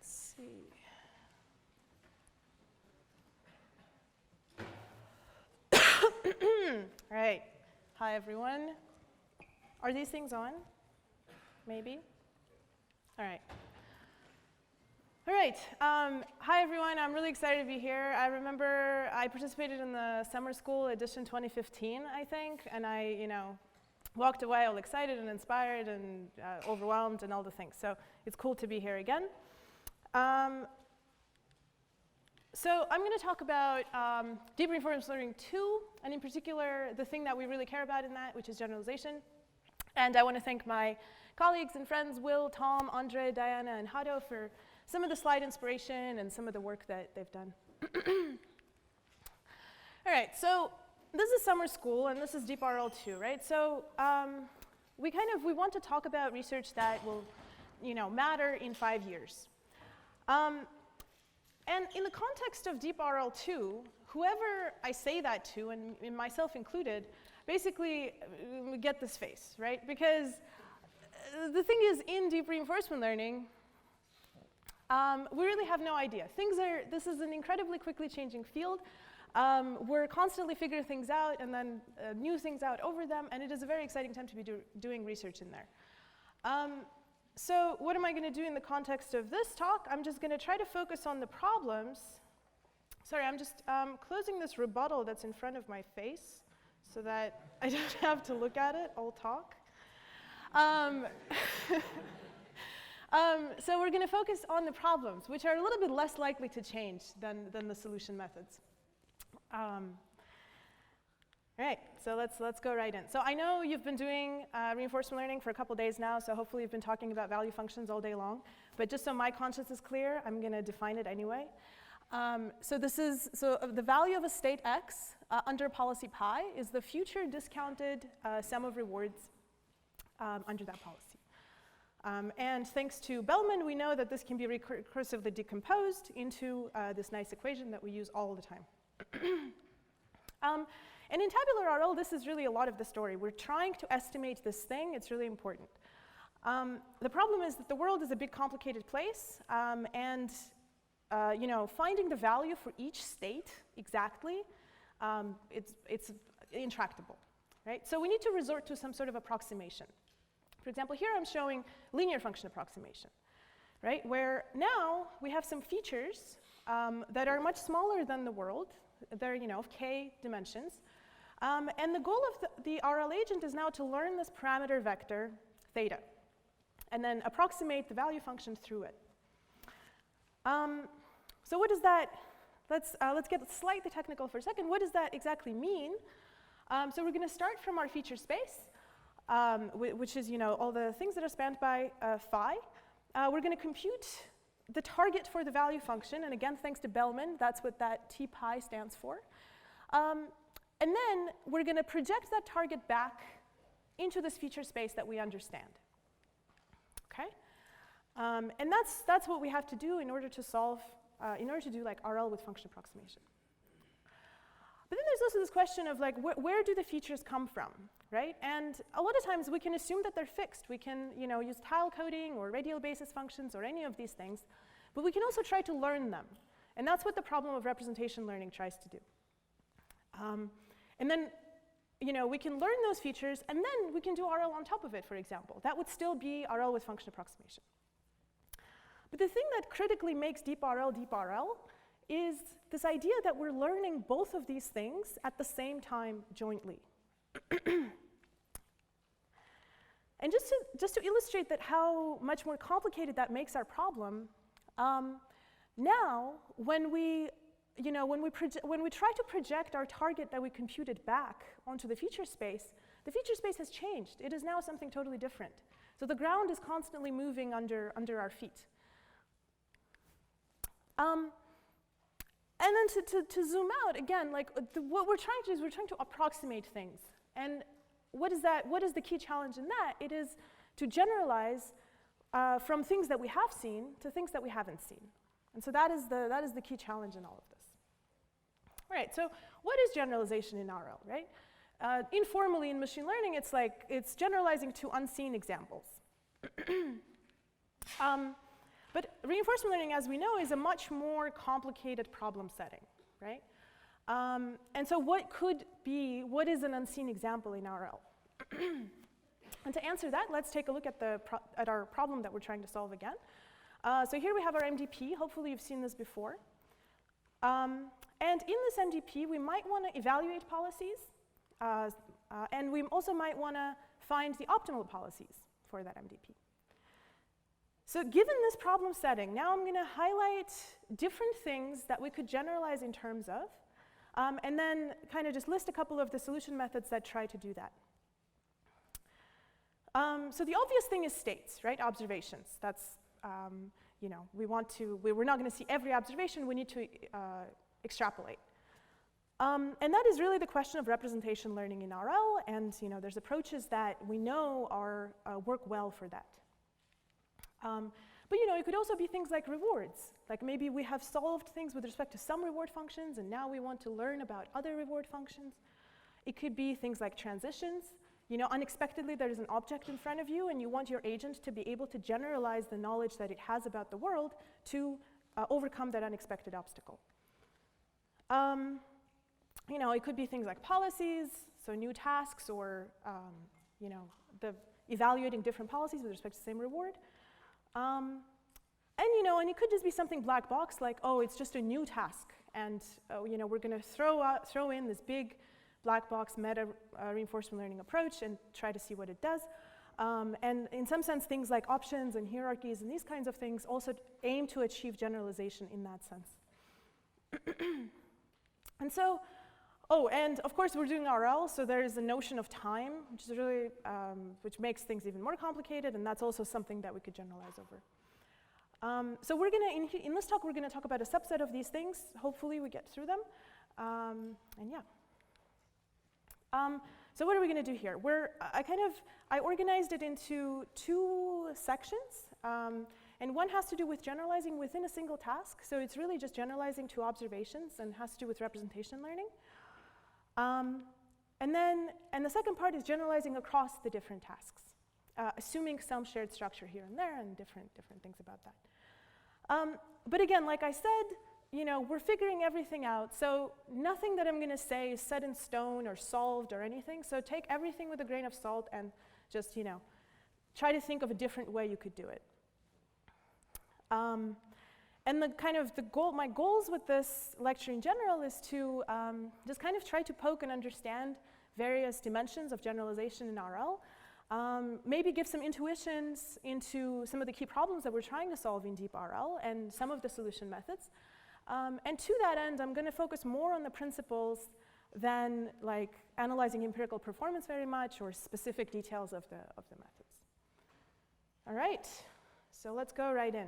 see. All right. Hi, everyone. Are these things on? Maybe? All right. All right. Hi, everyone. I'm really excited to be here. I remember I participated in the summer school edition 2015, I think, and I, walked away all excited and inspired and overwhelmed and all the things. So it's cool to be here again. So I'm going to talk about deep reinforcement learning 2, and in particular, the thing that we really care about in that, which is generalization. And I want to thank my colleagues and friends, Will, Tom, Andre, Diana, and Hado for some of the slide inspiration and some of the work that they've done. All right, so this is summer school, and this is DRL 2, right? So we want to talk about research that will, matter in 5 years. And in the context of DRL 2, whoever I say that to, and myself included, basically get this face, right? Because the thing is, in deep reinforcement learning, we really have no idea. This is an incredibly quickly changing field. We're constantly figuring things out and then new things out over them, and it is a very exciting time to be doing research in there. So what am I going to do in the context of this talk? I'm just going to try to focus on the problems. Sorry, I'm just closing this rebuttal that's in front of my face so that I don't have to look at it all talk. So we're going to focus on the problems, which are a little bit less likely to change than the solution methods. All right, so let's go right in. So I know you've been doing reinforcement learning for a couple days now, so hopefully you've been talking about value functions all day long. But just so my conscience is clear, I'm going to define it anyway. So the value of a state x under policy pi is the future discounted sum of rewards under that policy. And thanks to Bellman, we know that this can be recursively decomposed into this nice equation that we use all the time. And in tabular RL, this is really a lot of the story. We're trying to estimate this thing. It's really important. The problem is that the world is a big, complicated place, and finding the value for each state exactly, it's intractable, right? So we need to resort to some sort of approximation. For example, here I'm showing linear function approximation, right? Where now we have some features that are much smaller than the world. They're, of k dimensions. And the goal of the RL agent is now to learn this parameter vector, theta, and then approximate the value function through it. So what does that, let's get slightly technical for a second. What does that exactly mean? So we're going to start from our feature space, which is, all the things that are spanned by phi. We're going to compute the target for the value function, and again, thanks to Bellman, that's what that T pi stands for. And then we're going to project that target back into this feature space that we understand. Okay? And that's what we have to do in order to solve, in order to do like RL with function approximation. But then there's also this question of like, where do the features come from, right? And a lot of times we can assume that they're fixed. We can, use tile coding or radial basis functions or any of these things, but we can also try to learn them. And that's what the problem of representation learning tries to do. And then, we can learn those features, and then we can do RL on top of it, for example. That would still be RL with function approximation. But the thing that critically makes deep RL is this idea that we're learning both of these things at the same time jointly. And just to illustrate that how much more complicated that makes our problem, now when we try to project our target that we computed back onto the feature space has changed. It is now something totally different. So the ground is constantly moving under our feet. And then to zoom out, again, like what we're trying to do is we're trying to approximate things. And what is the key challenge in that? It is to generalize from things that we have seen to things that we haven't seen. And so that is the key challenge in all of this. All right, so what is generalization in RL, right? Informally in machine learning, it's like it's generalizing to unseen examples. But reinforcement learning, as we know, is a much more complicated problem setting, right? And so what is an unseen example in RL? And to answer that, let's take a look at our problem that we're trying to solve again. So here we have our MDP. Hopefully you've seen this before. And in this MDP, we might want to evaluate policies, and we also might want to find the optimal policies for that MDP. So given this problem setting, now I'm going to highlight different things that we could generalize in terms of, and then kind of just list a couple of the solution methods that try to do that. So the obvious thing is states, right? Observations. That's, you know, we're not going to see every observation. We need to extrapolate. And that is really the question of representation learning in RL, and you know, there's approaches that we know work well for that. But you know, it could also be things like rewards. Like maybe we have solved things with respect to some reward functions, and now we want to learn about other reward functions. It could be things like transitions. You know, unexpectedly there is an object in front of you, and you want your agent to be able to generalize the knowledge that it has about the world to overcome that unexpected obstacle. You know, it could be things like policies, so new tasks, or you know, evaluating different policies with respect to the same reward. And you know, and it could just be something black box, like, oh, it's just a new task, and you know, we're going to throw in this big black box meta reinforcement learning approach and try to see what it does. And in some sense, things like options and hierarchies and these kinds of things also aim to achieve generalization in that sense. And so, oh, and of course we're doing RL, so there is a notion of time, which is really, which makes things even more complicated, and that's also something that we could generalize over. So we're gonna, in this talk, we're gonna talk about a subset of these things. Hopefully we get through them, and yeah. So what are we gonna do here? I organized it into two sections, and one has to do with generalizing within a single task. So it's really just generalizing to observations and has to do with representation learning. And the second part is generalizing across the different tasks, assuming some shared structure here and there and different things about that. But again, like I said, you know, we're figuring everything out, so nothing that I'm going to say is set in stone or solved or anything. So take everything with a grain of salt and just, you know, try to think of a different way you could do it. And my goals with this lecture in general is to just kind of try to poke and understand various dimensions of generalization in RL, maybe give some intuitions into some of the key problems that we're trying to solve in deep RL and some of the solution methods. And to that end, I'm going to focus more on the principles than like analyzing empirical performance very much or specific details of the methods. All right, so let's go right in.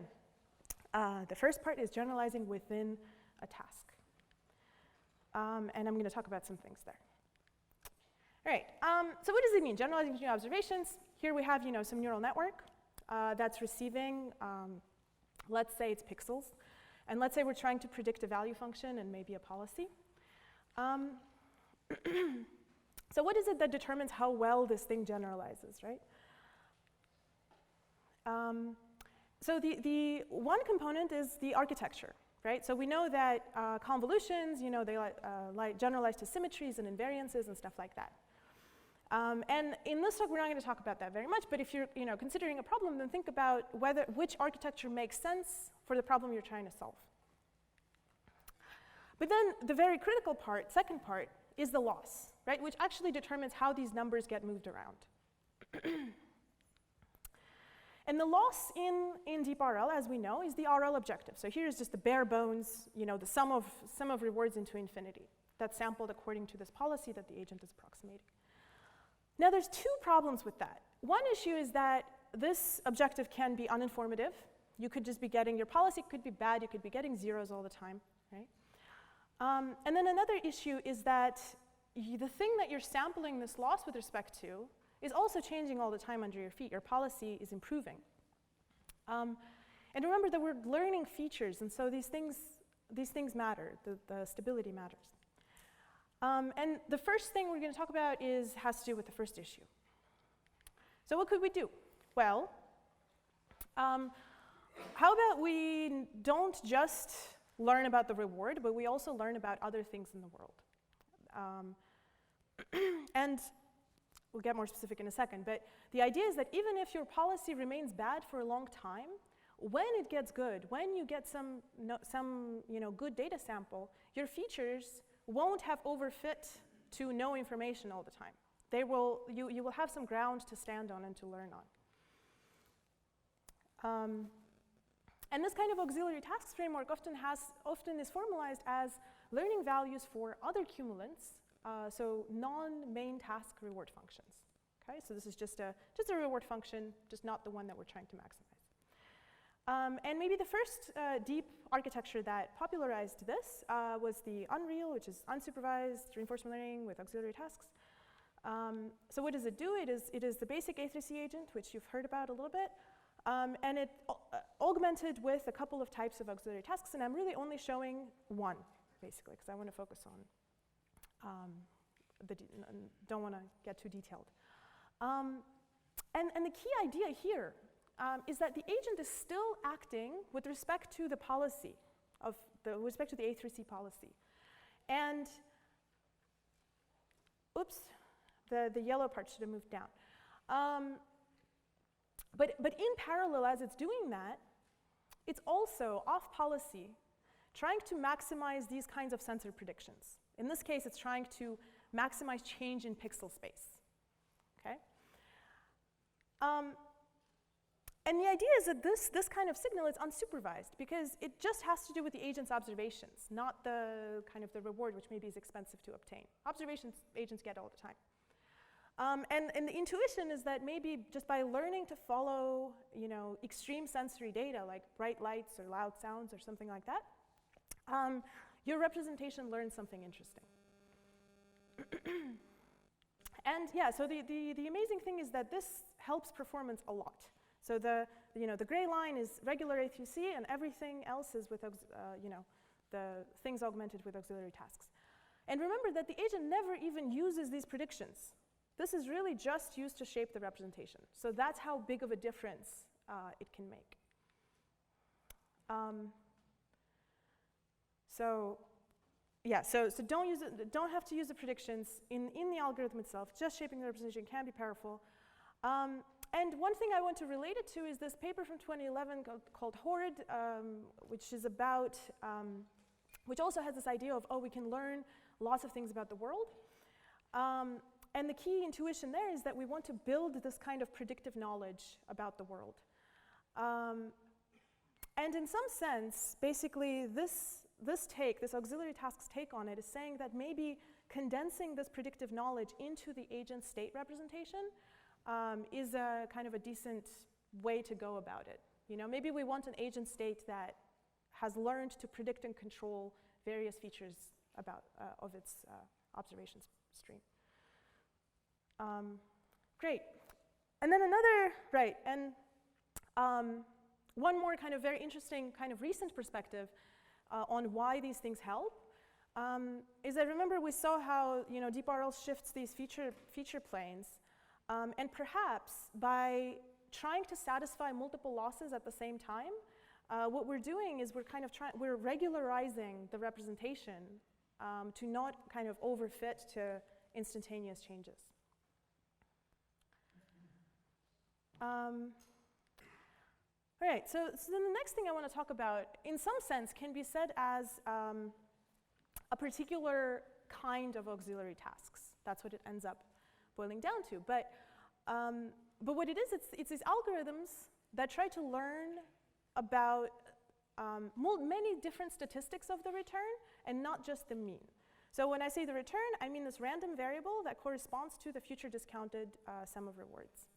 The first part is generalizing within a task. And I'm going to talk about some things there. All right, so what does it mean, generalizing between observations? Here we have, you know, some neural network that's receiving, let's say it's pixels. And let's say we're trying to predict a value function and maybe a policy. So what is it that determines how well this thing generalizes, right? So the one component is the architecture, right? So we know that convolutions, you know, they generalize to symmetries and invariances and stuff like that. And in this talk, we're not going to talk about that very much, but if you're, you know, considering a problem, then think about which architecture makes sense for the problem you're trying to solve. But then the very critical part, second part, is the loss, right? Which actually determines how these numbers get moved around. And the loss in deep RL, as we know, is the RL objective. So here's just the bare bones, you know, the sum of rewards into infinity that's sampled according to this policy that the agent is approximating. Now there's two problems with that. One issue is that this objective can be uninformative. You could just be getting, your policy could be bad, you could be getting zeros all the time, right? And then another issue is that the thing that you're sampling this loss with respect to is also changing all the time under your feet. Your policy is improving. And remember that we're learning features, and so these things matter, the stability matters. And the first thing we're going to talk about has to do with the first issue. So what could we do? Well, how about we don't just learn about the reward, but we also learn about other things in the world. And we'll get more specific in a second, but the idea is that even if your policy remains bad for a long time, when it gets good, when you get some good data sample, your features won't have overfit to no information all the time. You will have some ground to stand on and to learn on. And this kind of auxiliary tasks framework often is formalized as learning values for other cumulants, so non-main task reward functions. Okay, so this is just a reward function, just not the one that we're trying to maximize. And maybe the first deep architecture that popularized this was the Unreal, which is unsupervised reinforcement learning with auxiliary tasks. So what does it do? It is the basic A3C agent, which you've heard about a little bit. And it augmented with a couple of types of auxiliary tasks, and I'm really only showing one, basically, because I want to focus on don't want to get too detailed. And the key idea here is that the agent is still acting with respect to the policy with respect to the A3C policy. And oops, the yellow part should have moved down. But in parallel, as it's doing that, it's also off policy, trying to maximize these kinds of sensor predictions. In this case, it's trying to maximize change in pixel space. Okay? And the idea is that this kind of signal is unsupervised because it just has to do with the agent's observations, not the kind of the reward, which maybe is expensive to obtain. Observations agents get all the time. And the intuition is that maybe just by learning to follow, extreme sensory data like bright lights or loud sounds or something like that, your representation learns something interesting. And yeah, so the amazing thing is that this helps performance a lot. So the gray line is regular A3C, and everything else is with the things augmented with auxiliary tasks. And remember that the agent never even uses these predictions. This is really just used to shape the representation. So that's how big of a difference it can make. So don't have to use the predictions in the algorithm itself. Just shaping the representation can be powerful. And one thing I want to relate it to is this paper from 2011 called Horrid, which is about, which also has this idea of, we can learn lots of things about the world. And the key intuition there is that we want to build this kind of predictive knowledge about the world. And in some sense, basically, this auxiliary tasks take on it is saying that maybe condensing this predictive knowledge into the agent state representation is a kind of a decent way to go about it. Maybe we want an agent state that has learned to predict and control various features of its observations stream. Great. And then one more kind of very interesting kind of recent perspective on why these things help is that, remember, we saw how DRL shifts these feature planes, and perhaps by trying to satisfy multiple losses at the same time, what we're doing is we're regularizing the representation to not kind of overfit to instantaneous changes. All right, so then the next thing I want to talk about, in some sense, can be said as a particular kind of auxiliary tasks. That's what it ends up boiling down to. But what it is, it's these algorithms that try to learn about many different statistics of the return and not just the mean. So when I say the return, I mean this random variable that corresponds to the future discounted sum of rewards.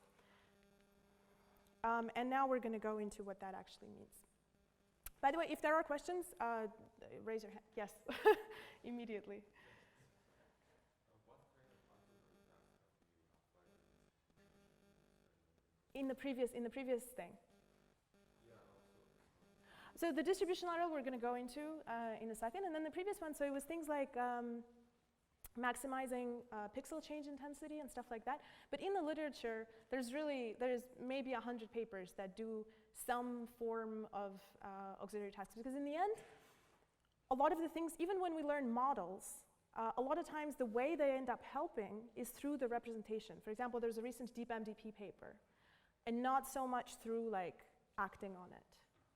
And now we're going to go into what that actually means. By the way, if there are questions, raise your hand. Yes, immediately. In the previous thing. So the distributional RL we're going to go into in a second, and then the previous one. So it was things like maximizing pixel change intensity and stuff like that. But in the literature, there's maybe 100 papers that do some form of auxiliary tasks, because in the end, a lot of the things, even when we learn models, a lot of times the way they end up helping is through the representation. For example, there's a recent deep MDP paper, and not so much through like acting on it.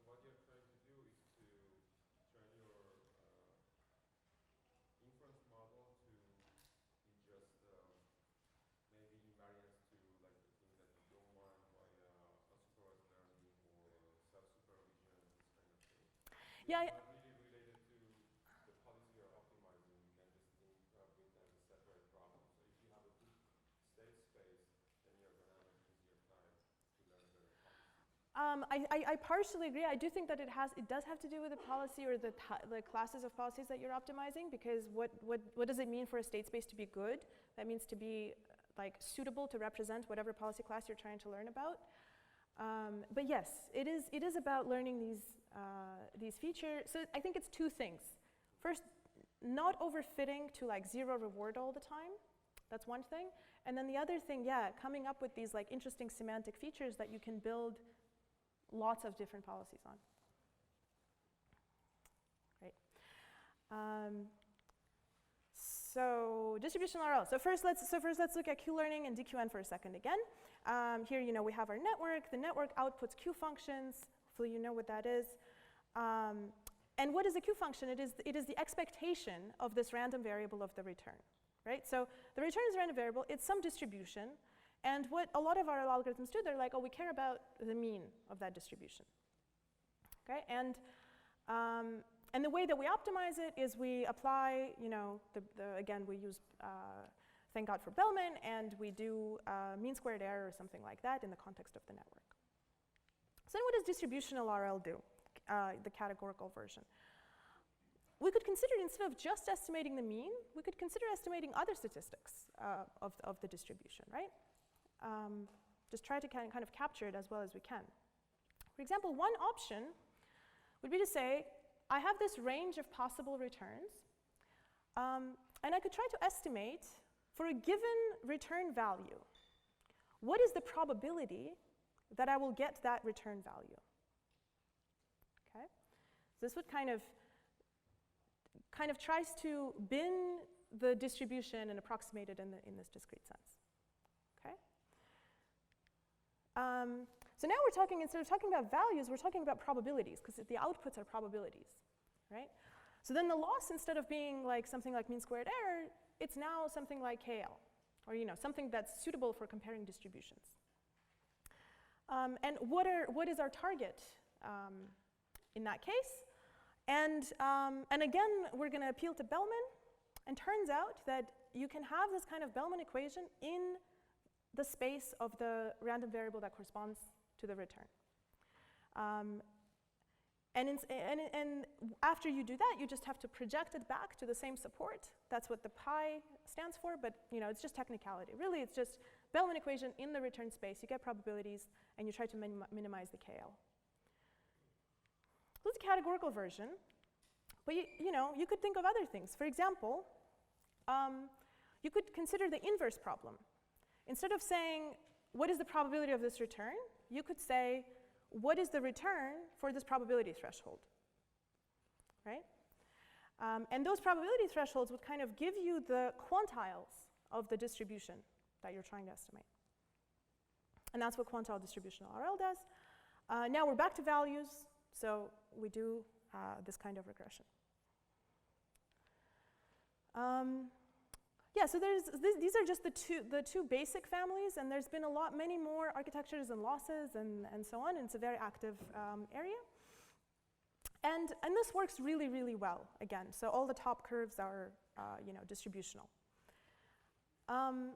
So what you're trying to do is to turn your inference model to be just maybe invariance to like the things that you don't want, like unsupervised learning or self-supervision, this kind of thing. Yeah. Not really related to the policy you're optimizing. You can just think of it as a separate problem. So if you have a good state space, then you're going to have an easier time to learn better policy. I partially agree. I do think that it does have to do with the policy or the classes of policies that you're optimizing, because what does it mean for a state space to be good? That means to be like suitable to represent whatever policy class you're trying to learn about. But yes, it is about learning these features. So I think it's two things. First, not overfitting to like zero reward all the time. That's one thing. And then the other thing, yeah, coming up with these like interesting semantic features that you can build lots of different policies on. Great. So distributional RL. So first let's look at Q-learning and DQN for a second again. Here, we have our network. The network outputs Q functions. Hopefully you know what that is. And what is a Q function? It is the expectation of this random variable of the return, right? So the return is a random variable. It's some distribution. And what a lot of our algorithms do, they're like, oh, we care about the mean of that distribution, okay? And the way that we optimize it is we apply, again, we use, thank God for Bellman, and we do mean squared error or something like that in the context of the network. So then what does distributional RL do, the categorical version? We could consider, instead of just estimating the mean, we could consider estimating other statistics of the distribution, right? Just try to kind of capture it as well as we can. For example, one option would be to say, I have this range of possible returns, and I could try to estimate for a given return value, what is the probability that I will get that return value? Okay? So this would kind of tries to bin the distribution and approximate it in this discrete sense. Okay? So now we're talking, instead of talking about values, we're talking about probabilities, because the outputs are probabilities, right? So then the loss, instead of being like something like mean squared error, it's now something like KL, or something that's suitable for comparing distributions. And what is our target in that case? And again, we're going to appeal to Bellman, and turns out that you can have this kind of Bellman equation in the space of the random variable that corresponds to the return. And after you do that, you just have to project it back to the same support. That's what the pi stands for, but it's just technicality. Really, it's just Bellman equation in the return space. You get probabilities, and you try to minimize the KL. So it's a categorical version, but you could think of other things. For example, you could consider the inverse problem. Instead of saying, what is the probability of this return, you could say, what is the return for this probability threshold, right? And those probability thresholds would kind of give you the quantiles of the distribution that you're trying to estimate. And that's what quantile distributional RL does. Now we're back to values, so we do this kind of regression. Yeah, so these are just the two basic families, and there's been many more architectures and losses and so on, and it's a very active area. And this works really, really well, again. So all the top curves are, distributional. And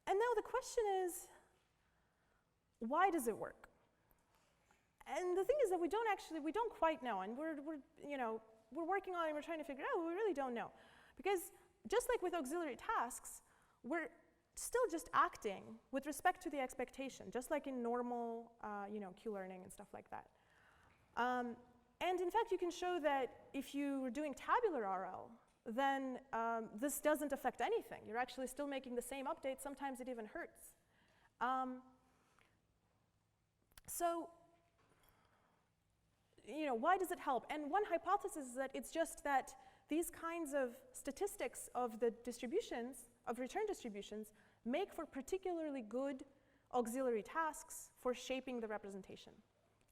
now the question is, why does it work? And the thing is that we don't quite know, and we're working on it, and we're trying to figure it out, but we really don't know. Because just like with auxiliary tasks, we're still just acting with respect to the expectation, just like in normal, Q-learning and stuff like that. And in fact, you can show that if you were doing tabular RL, then this doesn't affect anything. You're actually still making the same update. Sometimes it even hurts. So, why does it help? And one hypothesis is that it's just that these kinds of statistics of the distributions, of return distributions, make for particularly good auxiliary tasks for shaping the representation.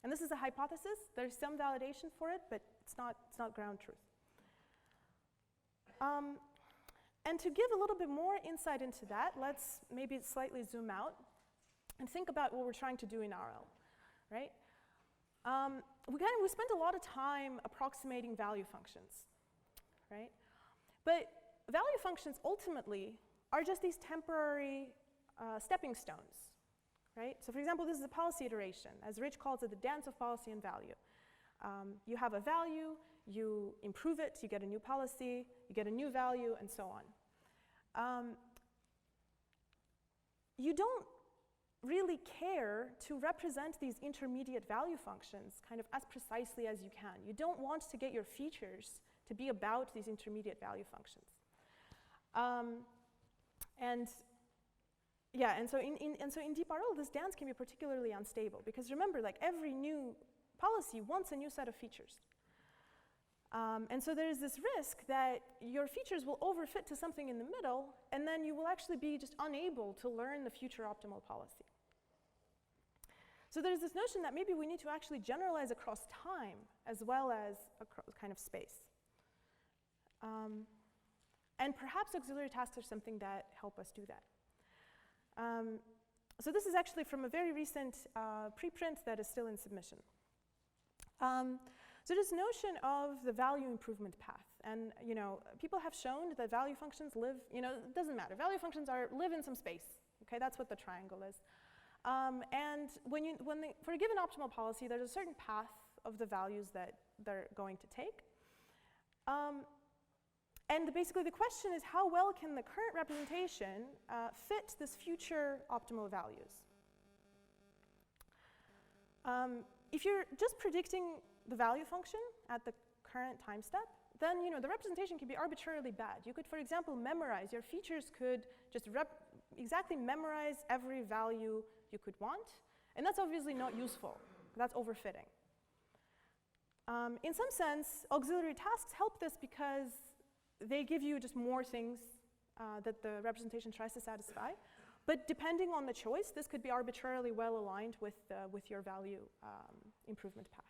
And this is a hypothesis. There's some validation for it, but it's not ground truth. And to give a little bit more insight into that, let's maybe slightly zoom out and think about what we're trying to do in RL, right? We spent a lot of time approximating value functions, right? But value functions ultimately are just these temporary stepping stones, right? So for example, this is a policy iteration. As Rich calls it, the dance of policy and value. You have a value, you improve it, you get a new policy, you get a new value, and so on. You don't really care to represent these intermediate value functions kind of as precisely as you can. You don't want to get your features to be about these intermediate value functions. And so in deep RL, this dance can be particularly unstable because remember, like every new policy wants a new set of features. And so there's this risk that your features will overfit to something in the middle, and then you will actually be just unable to learn the future optimal policy. So there's this notion that maybe we need to actually generalize across time as well as across kind of space. And perhaps auxiliary tasks are something that help us do that. So this is actually from a very recent preprint that is still in submission. So this notion of the value improvement path, and people have shown that value functions live, it doesn't matter. Value functions live in some space. Okay, that's what the triangle is. And for a given optimal policy, there's a certain path of the values that they're going to take. And basically the question is, how well can the current representation fit this future optimal values? If you're just predicting the value function at the current time step, then the representation can be arbitrarily bad. You could, for example, memorize. Your features could just exactly memorize every value you could want, and that's obviously not useful. That's overfitting. In some sense, auxiliary tasks help this because they give you just more things that the representation tries to satisfy. But depending on the choice, this could be arbitrarily well aligned with your value improvement path.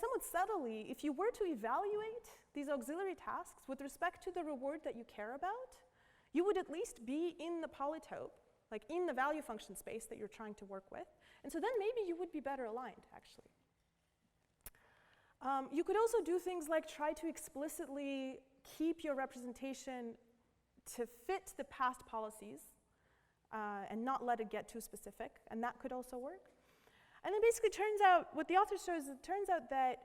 Somewhat subtly, if you were to evaluate these auxiliary tasks with respect to the reward that you care about, you would at least be in the polytope, like in the value function space that you're trying to work with. And so then maybe you would be better aligned, actually. You could also do things like try to explicitly keep your representation to fit the past policies and not let it get too specific, and that could also work. And then basically turns out, what the author shows, it turns out that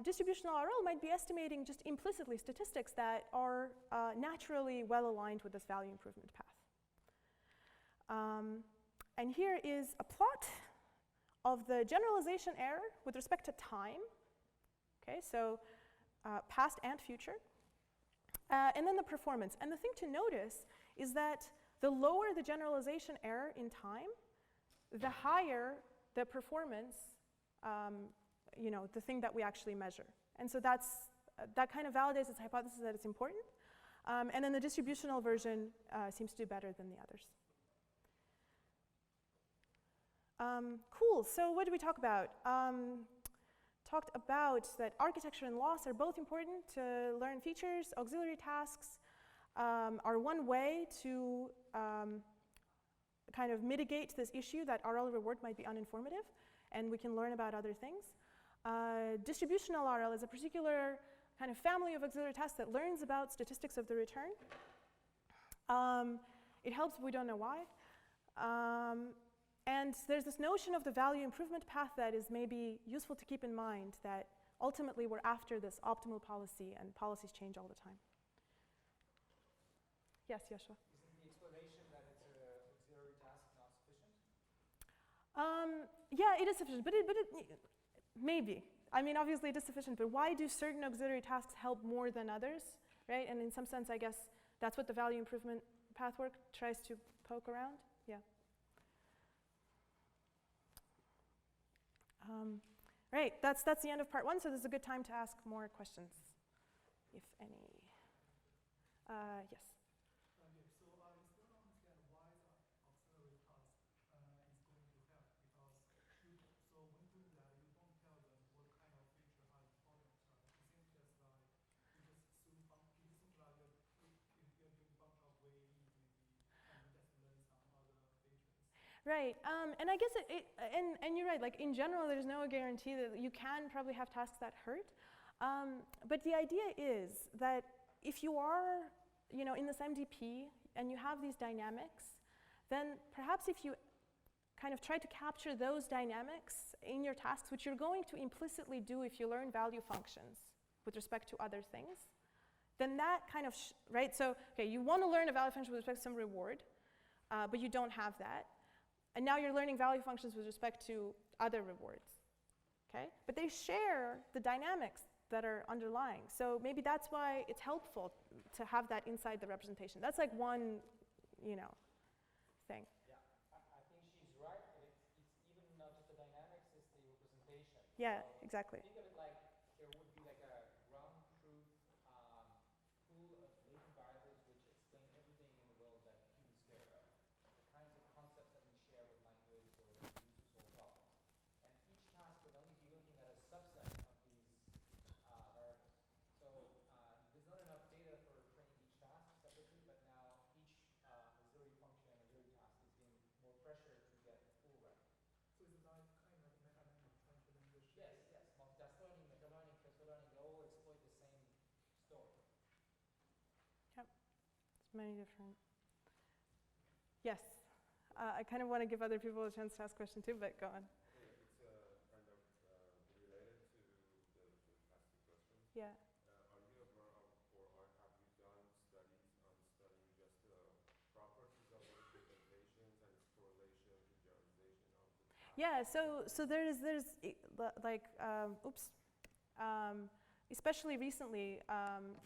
distributional RL might be estimating just implicitly statistics that are naturally well aligned with this value improvement path. And here is a plot of the generalization error with respect to time. Okay, so past and future. And then the performance. And the thing to notice is that the lower the generalization error in time, the higher the performance, the thing that we actually measure. And so that kind of validates this hypothesis that it's important. And then the distributional version seems to do better than the others. Cool, so what did we talk about? Talked about that architecture and loss are both important to learn features. Auxiliary tasks are one way to kind of mitigate this issue that RL reward might be uninformative, and we can learn about other things. Distributional RL is a particular kind of family of auxiliary tasks that learns about statistics of the return. It helps, but we don't know why. And there's this notion of the value improvement path that is maybe useful to keep in mind, that ultimately we're after this optimal policy, and policies change all the time. Yes, Yeshua? Isn't the explanation that it's an auxiliary task not sufficient? Yeah, it is sufficient, but maybe. I mean, obviously it is sufficient, but why do certain auxiliary tasks help more than others, right? And in some sense, I guess that's what the value improvement pathwork tries to poke around. Yeah. Right, that's the end of part 1, so this is a good time to ask more questions, if any. Yes? Okay, so I still don't understand why the auxiliary task is going to help, because so when doing that, you don't tell them what kind of feature are important, right? It seems just like you just assume it seems like you're doing a bunch of way maybe, and you just learn some other features. Right, and I guess and you're right, like in general, there's no guarantee that you can probably have tasks that hurt, but the idea is that if you are, in this MDP and you have these dynamics, then perhaps if you kind of try to capture those dynamics in your tasks, which you're going to implicitly do if you learn value functions with respect to other things, then that kind of, right, so, okay, you want to learn a value function with respect to some reward, but you don't have that. And now you're learning value functions with respect to other rewards, okay? But they share the dynamics that are underlying. So maybe that's why it's helpful to have that inside the representation. That's like one, thing. Yeah, I think she's right, but it's even not just the dynamics, it's the representation. Yeah, So exactly. think of it like there would be like a ground truth pool of latent variables which explain everything in the world that humans care about. The kinds of concepts that we share with language or that we use to solve problems. And each task would only be looking at a subset of these variables. So there's not enough data for training each task separately, but now each auxiliary function, auxiliary task is being more pressured to get the full rank. So it's like kind of like meta-learning, trying to learn the shape. Yes, yes. Multitask learning, meta-learning, transfer learning, they all exploit the same story. Yep, there's many different. Yes, I kind of want to give other people a chance to ask questions too, but go on. Okay, it's kind of related to the past two questions. Yeah. Are you aware of, or have you done studies on studying just the properties of representations and its correlation to generalization of the task? Yeah, so there's like, especially recently,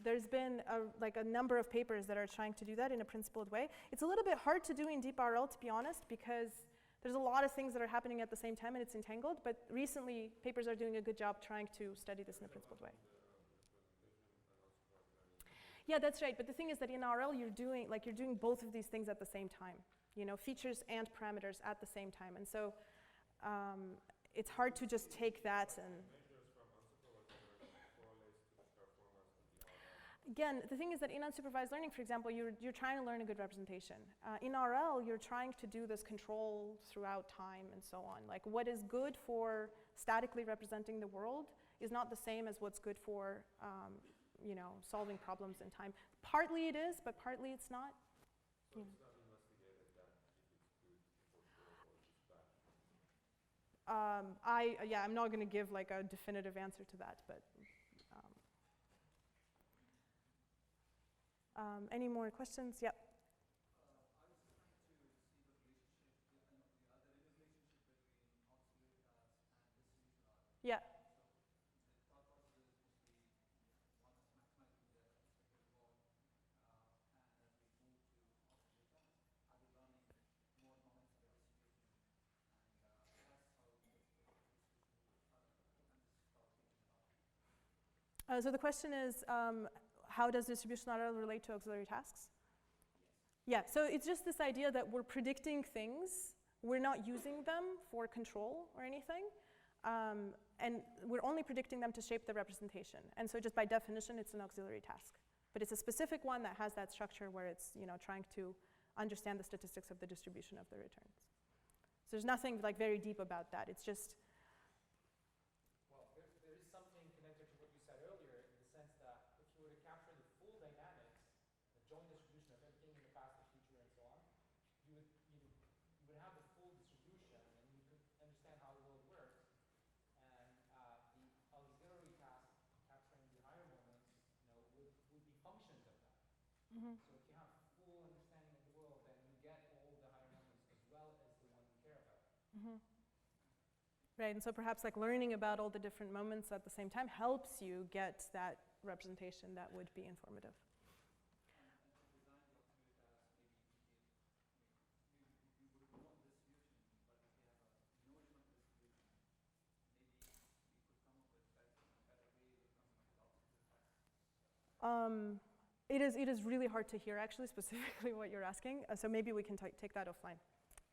there's been a number of papers that are trying to do that in a principled way. It's a little bit hard to do in DRL, to be honest, because there's a lot of things that are happening at the same time and it's entangled, but recently papers are doing a good job trying to study this in a principled way. Yeah, that's right, but the thing is that in RL you're doing both of these things at the same time, features and parameters at the same time, and so it's hard to just take that and... Again, the thing is that in unsupervised learning, for example, you're trying to learn a good representation. In RL, you're trying to do this control throughout time and so on. Like what is good for statically representing the world is not the same as what's good for solving problems in time. Partly it is, but partly it's not. So it's not investigated that if it's good for sure or it's bad? I'm not going to give like a definitive answer to that, but any more questions? Yep. I was trying to see the relationship, the relationship between auxiliary tasks and distribution RL. Yeah. So the thought process is mostly one is maximizing the expected reward, and as we move to auxiliary tasks, are we learning more moments of the distribution, and that's how the distribution. I'm just start thinking about it. So the question is, how does distributional RL relate to auxiliary tasks? Yes. Yeah, so it's just this idea that we're predicting things, we're not using them for control or anything, and we're only predicting them to shape the representation. And so just by definition, it's an auxiliary task. But it's a specific one that has that structure where it's trying to understand the statistics of the distribution of the returns. So there's nothing like very deep about that. It's just... Well, there is something connected to what you said earlier in the sense that if you were to capture the full dynamics, the joint distribution of everything in the past, the future, and so on, you would have the full distribution and you could understand how the world works. And the auxiliary task capturing the higher moments, would be functions of that. Mm-hmm. So if you have full understanding of the world, then you get all the higher moments as well as the one you care about. Mm-hmm. Right, and so perhaps like learning about all the different moments at the same time helps you get that representation that would be informative. And to design the optimal task, maybe we would want distribution, but if we have a notion of distribution, maybe we could come up with better ways of coming up with optimal tasks. It is really hard to hear actually specifically what you're asking, so maybe we can take that offline.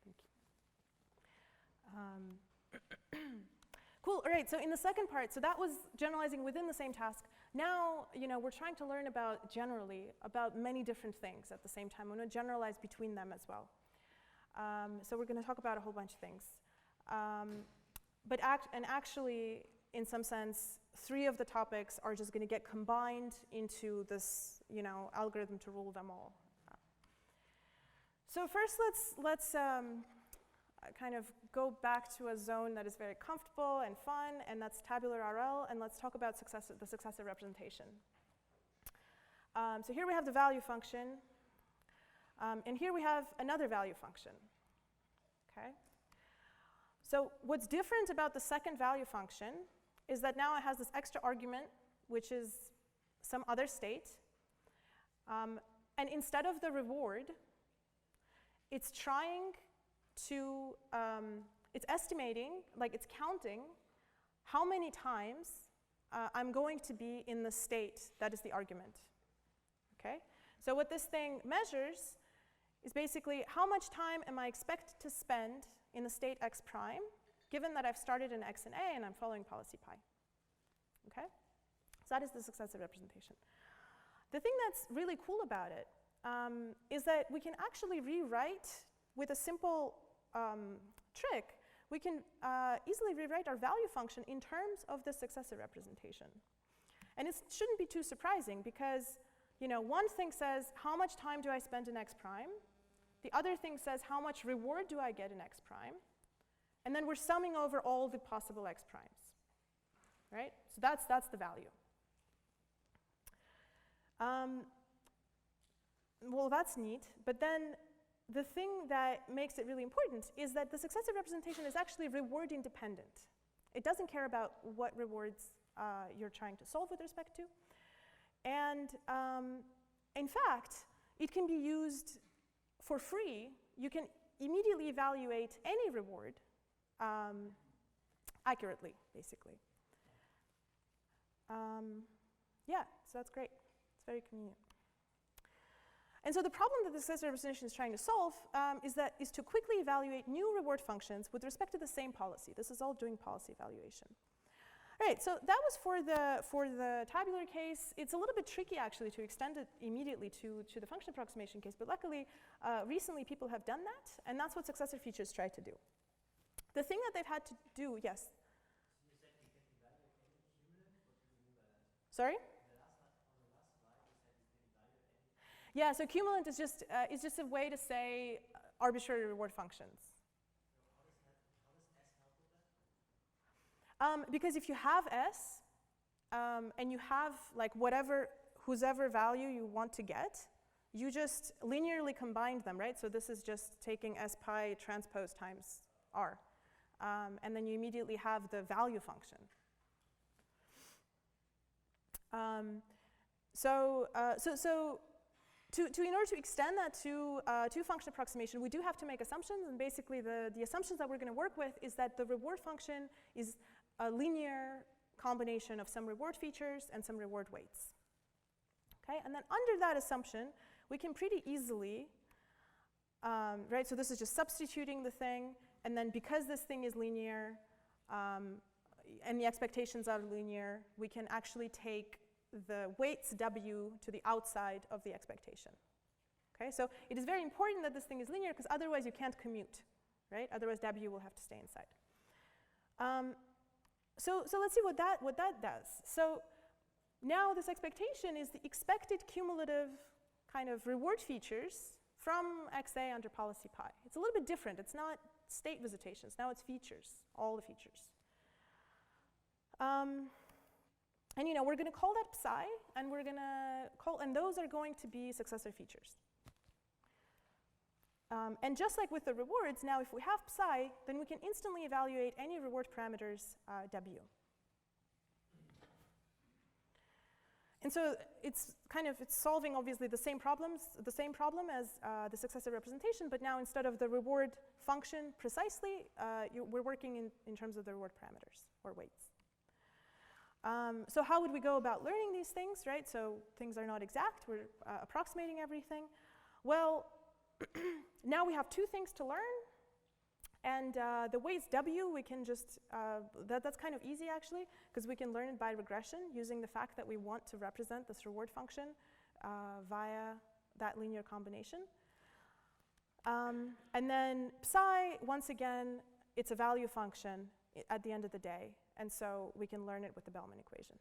Thank you. Cool, all right, so in the second part, so that was generalizing within the same task. Now, we're trying to learn about many different things at the same time. We're going to generalize between them as well. So we're going to talk about a whole bunch of things. Actually, in some sense, 3 of the topics are just going to get combined into this, algorithm to rule them all. So first, let's kind of go back to a zone that is very comfortable and fun, and that's tabular RL, and let's talk about the successive representation. So here we have the value function, and here we have another value function. Okay. So what's different about the second value function is that now it has this extra argument, which is some other state, and instead of the reward, it's trying to, it's estimating, like it's counting how many times I'm going to be in the state that is the argument, okay? So what this thing measures is basically how much time am I expected to spend in the state x prime, given that I've started in x and a and I'm following policy pi, okay? So that is the successive representation. The thing that's really cool about it is that we can actually rewrite with a simple trick, we can easily rewrite our value function in terms of the successive representation. And it shouldn't be too surprising because, one thing says, how much time do I spend in x prime? The other thing says, how much reward do I get in x prime? And then we're summing over all the possible x primes, right? So that's the value. Well, that's neat, but then the thing that makes it really important is that the successive representation is actually reward independent. It doesn't care about what rewards you're trying to solve with respect to. And in fact, it can be used for free. You can immediately evaluate any reward accurately, basically. Yeah, so that's great. It's very convenient. And so the problem that the successive representation is trying to solve is to quickly evaluate new reward functions with respect to the same policy. This is all doing policy evaluation. All right, so that was for the tabular case. It's a little bit tricky, actually, to extend it immediately to the function approximation case, but luckily, recently people have done that, and that's what successive features try to do. The thing that they've had to do, yes? You said you get the value of any cumulative? What do you mean by that? Sorry? On the last slide, you said you get the value of any. Yeah, so cumulant is just a way to say arbitrary reward functions. So how does S help with that? Because if you have S, and you have like whosever value you want to get, you just linearly combine them, right? So this is just taking S pi transpose times R. And then you immediately have the value function. In order to extend that to function approximation, we do have to make assumptions, and basically the assumptions that we're going to work with is that the reward function is a linear combination of some reward features and some reward weights. Okay, and then under that assumption, we can pretty easily, right, so this is just substituting the thing, and then because this thing is linear, and the expectations are linear, we can actually take the weights W to the outside of the expectation. Okay, so it is very important that this thing is linear because otherwise you can't commute, right? Otherwise W will have to stay inside. So let's see what that does. So now this expectation is the expected cumulative kind of reward features from XA under policy pi. It's a little bit different. It's not state visitations. Now it's features, all the features. And we're going to call that psi, and we're going to and those are going to be successor features. And just like with the rewards, now if we have psi, then we can instantly evaluate any reward parameters W. And so it's solving obviously the same problem as the successive representation, but now instead of the reward function precisely, we're working in terms of the reward parameters or weights. So how would we go about learning these things, right? So things are not exact, we're approximating everything. Well, now we have two things to learn, and the weights W, we can just, that's kind of easy actually, because we can learn it by regression using the fact that we want to represent this reward function via that linear combination. And then psi, once again, it's a value function at the end of the day, and so we can learn it with the Bellman equation.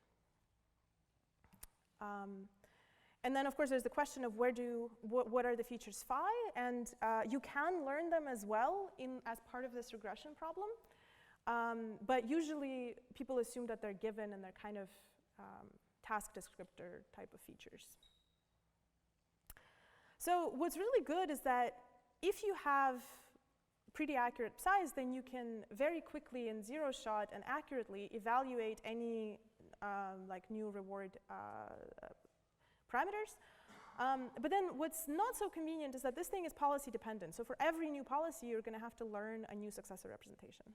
And then, of course, there's the question of what are the features phi, and you can learn them as well as part of this regression problem. But usually, people assume that they're given and they're kind of task descriptor type of features. So what's really good is that if you have pretty accurate psi's, then you can very quickly in zero shot and accurately evaluate any like new reward parameters. But then what's not so convenient is that this thing is policy dependent. So for every new policy, you're going to have to learn a new successor representation.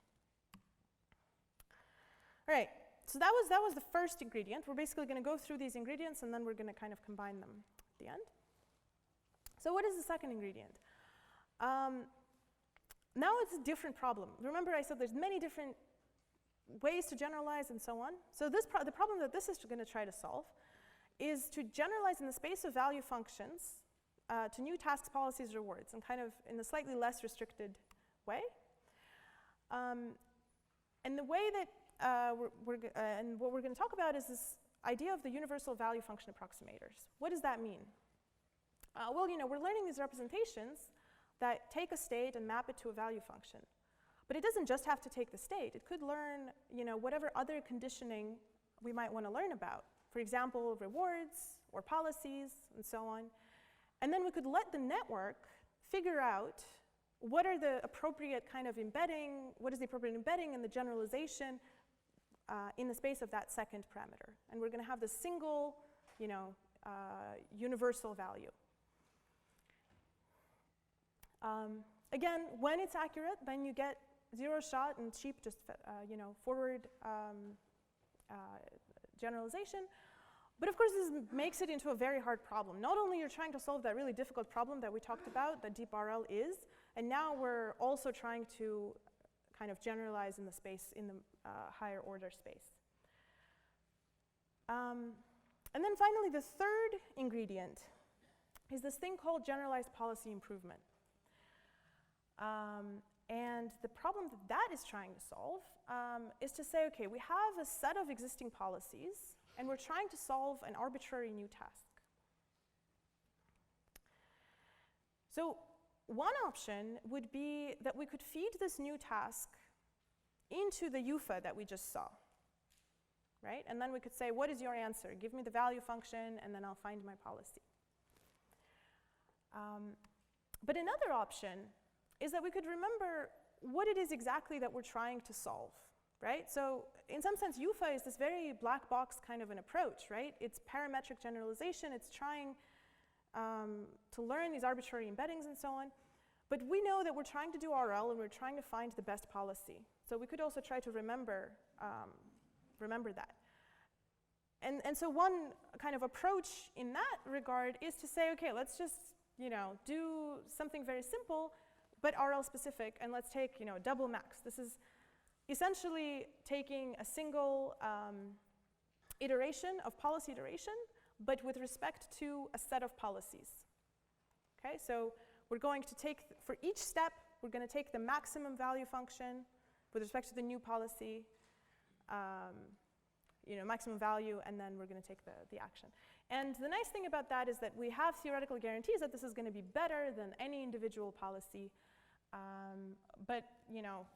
All right, so that was the first ingredient. We're basically going to go through these ingredients, and then we're going to kind of combine them at the end. So what is the second ingredient? Now it's a different problem. Remember I said there's many different ways to generalize and so on. So the problem that this is going to try to solve is to generalize in the space of value functions to new tasks, policies, rewards, and kind of in a slightly less restricted way. And the way that and what we're going to talk about is this idea of the universal value function approximators. What does that mean? Well, you know, we're learning these representations that take a state and map it to a value function. But it doesn't just have to take the state. It could learn, you know, whatever other conditioning we might want to learn about. For example, rewards or policies and so on. And then we could let the network figure out what are the appropriate kind of embedding, what is the appropriate embedding and the generalization in the space of that second parameter. And we're going to have the single, you know, universal value. Again, when it's accurate, then you get zero shot and cheap, just you know, forward generalization. But of course, this makes it into a very hard problem. Not only you're trying to solve that really difficult problem that we talked about, that deep RL is, and now we're also trying to kind of generalize in the space, in the higher order space. And then finally, the third ingredient is this thing called generalized policy improvement. And the problem that that is trying to solve is to say, okay, we have a set of existing policies, and we're trying to solve an arbitrary new task. So one option would be that we could feed this new task into the UFA that we just saw, right? And then we could say, what is your answer? Give me the value function, and then I'll find my policy. But another option is that we could remember what it is exactly that we're trying to solve, right? So in some sense, UFA is this very black box kind of an approach, right? It's parametric generalization. It's trying to learn these arbitrary embeddings and so on. But we know that we're trying to do RL, and we're trying to find the best policy. So we could also try to remember that. And so one kind of approach in that regard is to say, okay, let's just, you know, do something very simple, but RL specific, and let's take, you know, double max. This is essentially taking a single iteration of policy iteration, but with respect to a set of policies. Okay, so we're going to take, for each step, we're going to take the maximum value function with respect to the new policy, you know, maximum value, and then we're going to take the action. And the nice thing about that is that we have theoretical guarantees that this is going to be better than any individual policy. But, you know,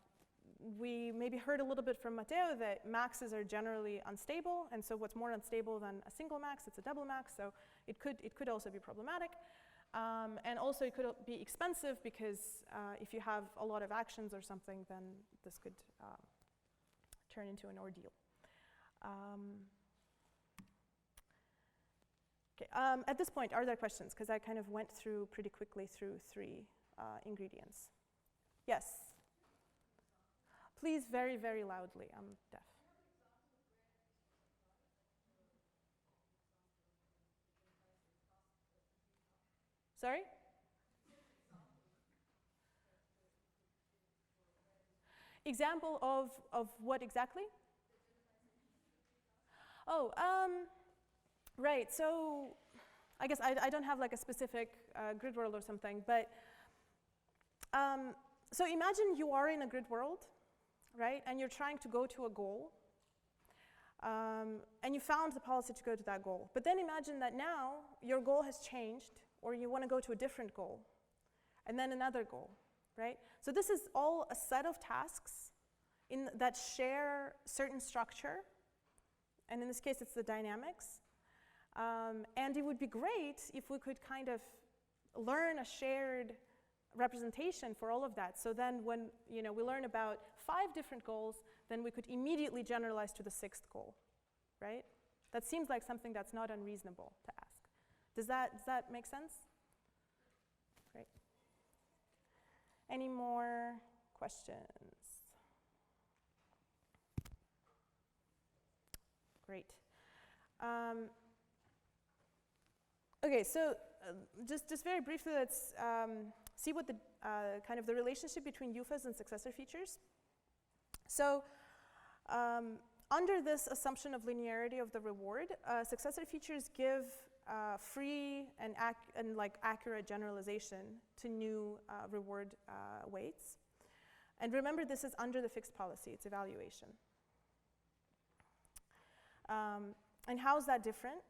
we maybe heard a little bit from Matteo that maxes are generally unstable, and so what's more unstable than a single max, it's a double max, so it could also be problematic. And also it could be expensive because if you have a lot of actions or something, then this could turn into an ordeal. Okay. At this point, are there questions? Because I kind of went through pretty quickly through 3 ingredients. Yes? Please, very, very loudly. I'm deaf. Sorry? Example of what exactly? Oh, right. So I guess I don't have like a specific grid world or something, but so imagine you are in a grid world, right? And you're trying to go to a goal. And you found the policy to go to that goal. But then imagine that now your goal has changed, or you want to go to a different goal, and then another goal, right? So this is all a set of tasks that share certain structure, and in this case it's the dynamics. And it would be great if we could kind of learn a shared representation for all of that. So then when we learn about 5 different goals, then we could immediately generalize to the 6th goal, right? That seems like something that's not unreasonable to ask. Does that make sense? Great. Any more questions? Great. Okay, so just very briefly, let's see what the kind of the relationship between UFAs and successor features. So under this assumption of linearity of the reward, successor features give free and accurate generalization to new reward weights. And remember, this is under the fixed policy, it's evaluation. And how is that different?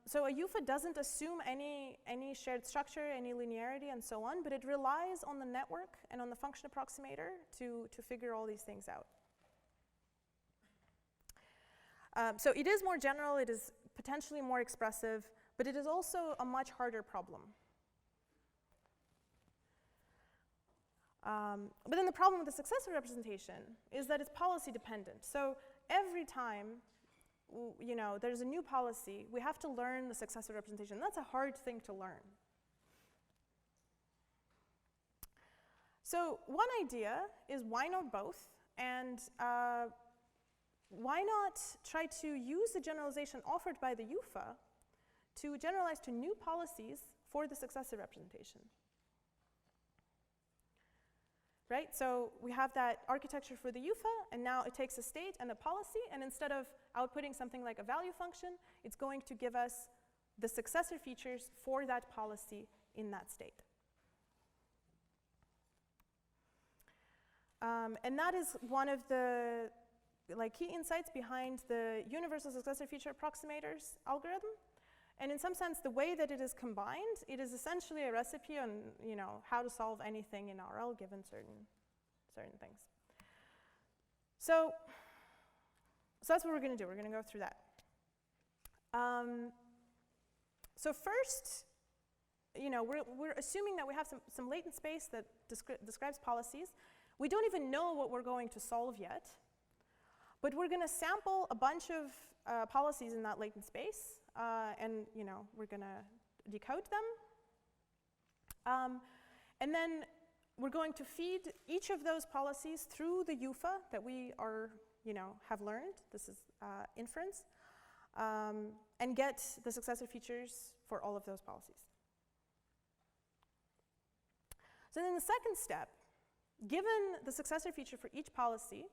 So a UFA doesn't assume any shared structure, any linearity, and so on, but it relies on the network and on the function approximator to figure all these things out. So it is more general, it is potentially more expressive, but it is also a much harder problem. But then the problem with the successor representation is that it's policy dependent. So every time there's a new policy, we have to learn the successor representation. That's a hard thing to learn. So one idea is why not both? And why not try to use the generalization offered by the UFA to generalize to new policies for the successor representation? Right? So we have that architecture for the UFA, and now it takes a state and a policy, and instead of outputting something like a value function, it's going to give us the successor features for that policy in that state. And that is one of the key insights behind the universal successor feature approximators algorithm. And in some sense, the way that it is combined, it is essentially a recipe on how to solve anything in RL given certain things. So that's what we're going to do. We're going to go through that. So first, we're assuming that we have some latent space that describes policies. We don't even know what we're going to solve yet, but we're going to sample a bunch of policies in that latent space. And we're going to decode them. And then we're going to feed each of those policies through the UFA that we have learned. This is inference. And get the successor features for all of those policies. So then the second step, given the successor feature for each policy,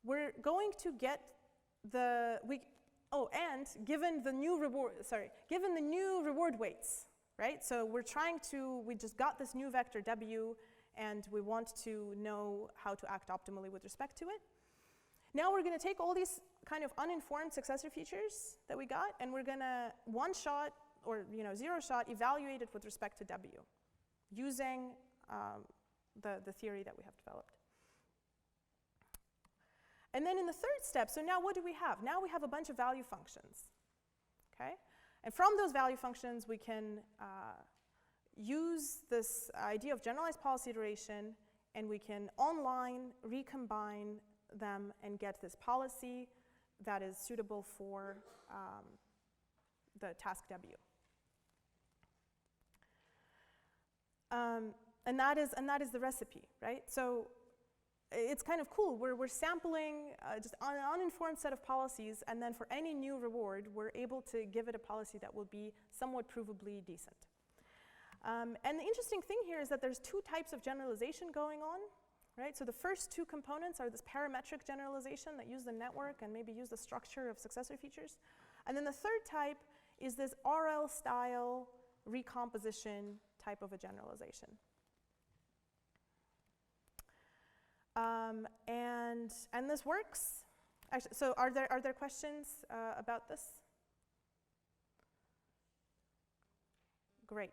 we're going to get and given the new reward weights, right? So we just got this new vector W, and we want to know how to act optimally with respect to it. Now we're going to take all these kind of uninformed successor features that we got, and we're going to one-shot or zero-shot evaluate it with respect to W, using the theory that we have developed. And then in the third step, so now what do we have? Now we have a bunch of value functions, okay? And from those value functions, we can use this idea of generalized policy iteration, and we can online recombine them and get this policy that is suitable for the task W. And that is the recipe, right? So it's kind of cool. We're sampling just an uninformed set of policies, and then for any new reward, we're able to give it a policy that will be somewhat provably decent. And the interesting thing here is that there's two types of generalization going on, right? So the first two components are this parametric generalization that use the network and maybe use the structure of successor features. And then the third type is this RL style recomposition type of a generalization. And this works. Actually, so are there questions about this? Great.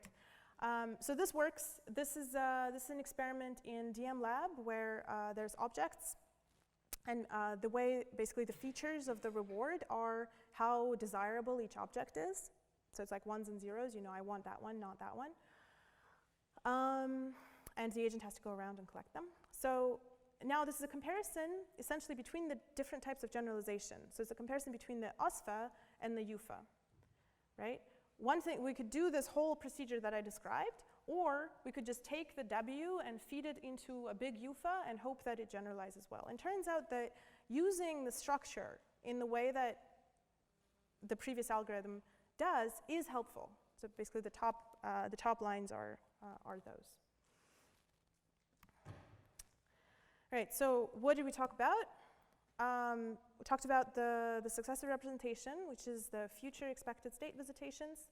So this works. This is an experiment in DM Lab where there's objects, and the way basically the features of the reward are how desirable each object is. So it's like ones and zeros. You know, I want that one, not that one. And the agent has to go around and collect them. So now this is a comparison essentially between the different types of generalization. So it's a comparison between the OSFA and the UFA, right? One thing, we could do this whole procedure that I described, or we could just take the W and feed it into a big UFA and hope that it generalizes well. And it turns out that using the structure in the way that the previous algorithm does is helpful. So basically the top lines are those. Right, so what did we talk about? We talked about the successor representation, which is the future expected state visitations,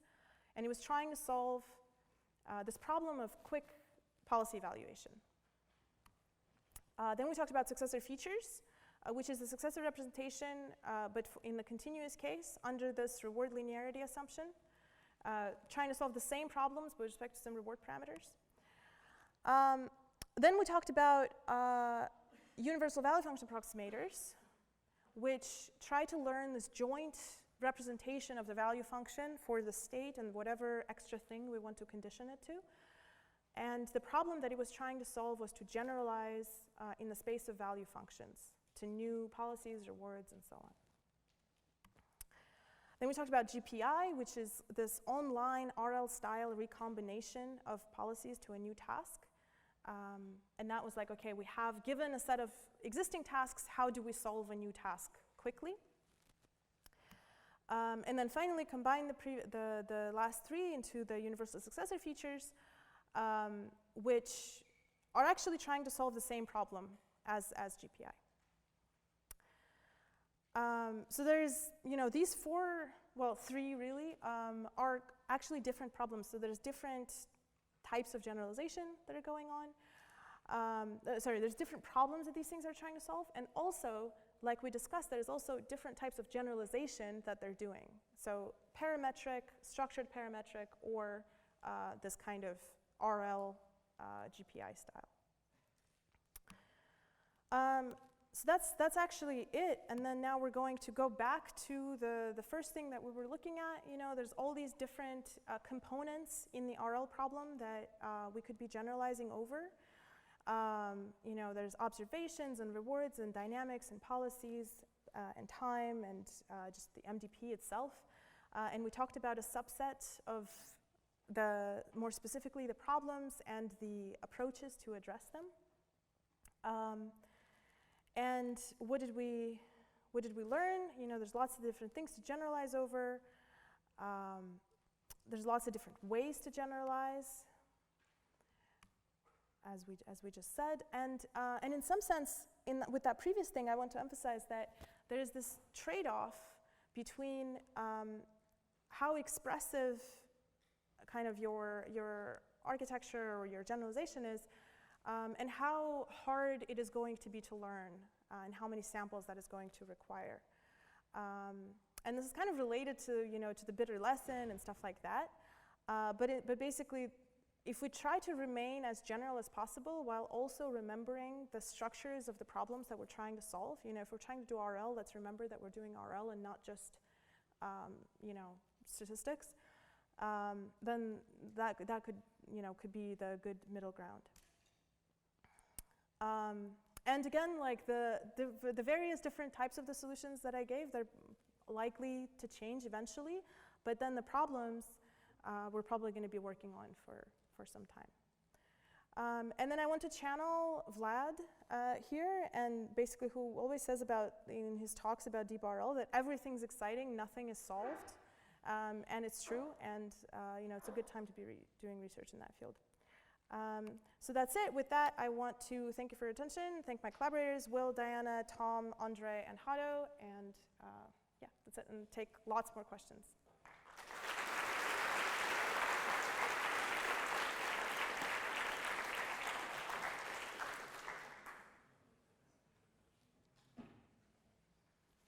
and it was trying to solve this problem of quick policy evaluation. Then we talked about successor features, which is the successor representation, but in the continuous case under this reward linearity assumption, trying to solve the same problems with respect to some reward parameters. Then we talked about universal value function approximators, which try to learn this joint representation of the value function for the state and whatever extra thing we want to condition it to. And the problem that it was trying to solve was to generalize in the space of value functions to new policies, rewards, and so on. Then we talked about GPI, which is this online RL style recombination of policies to a new task. And that was like, okay, we have given a set of existing tasks, how do we solve a new task quickly? And then finally combine the last three into the universal successor features, which are actually trying to solve the same problem as GPI. So there's, these three really, are actually different problems. So there's different types of generalization that are going on. There's different problems that these things are trying to solve. And also, like we discussed, there's also different types of generalization that they're doing. So parametric, structured parametric, or this kind of RL GPI style. So that's actually it. And then now we're going to go back to the first thing that we were looking at. There's all these different components in the RL problem that we could be generalizing over. There's observations and rewards and dynamics and policies and time and just the MDP itself. And we talked about a subset of more specifically the problems and the approaches to address them. And what did we learn? There's lots of different things to generalize over. There's lots of different ways to generalize, as we just said. And in some sense, with that previous thing, I want to emphasize that there is this trade-off between how expressive kind of your architecture or your generalization is, and how hard it is going to be to learn, and how many samples that is going to require. And this is kind of related to to the bidder lesson and stuff like that. But basically, if we try to remain as general as possible while also remembering the structures of the problems that we're trying to solve, if we're trying to do RL, let's remember that we're doing RL and not just statistics, then that could be the good middle ground. And again, like the various different types of the solutions that I gave, they're likely to change eventually, but then the problems we're probably going to be working on for some time. And then I want to channel Vlad here, and basically who always says in his talks about DRL that everything's exciting, nothing is solved, and it's true, and it's a good time to be doing research in that field. So that's it. With that, I want to thank you for your attention, thank my collaborators, Will, Diana, Tom, Andre, and Hato, and yeah, that's it, and take lots more questions.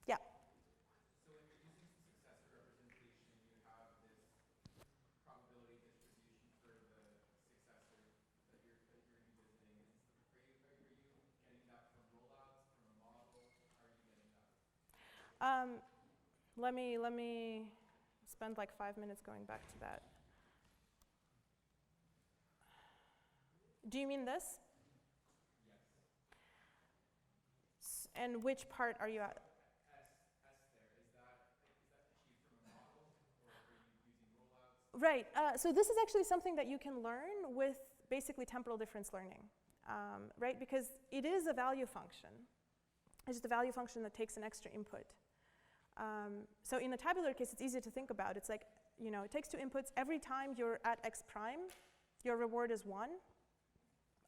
Yeah. So when you're using successor representation, you have this probability distribution for the successor that you're revisiting. Are you getting that from rollouts, from a model? How are you getting that? Let me spend like 5 minutes going back to that. Do you mean this? Yes. And which part are you at? S there. Is that achieved from a model, or are you using rollouts? Right. So this is actually something that you can learn with basically temporal difference learning, right? Because it is a value function. It's just a value function that takes an extra input. So in the tabular case, it's easy to think about. It's like, it takes 2 inputs. Every time you're at x prime, your reward is 1.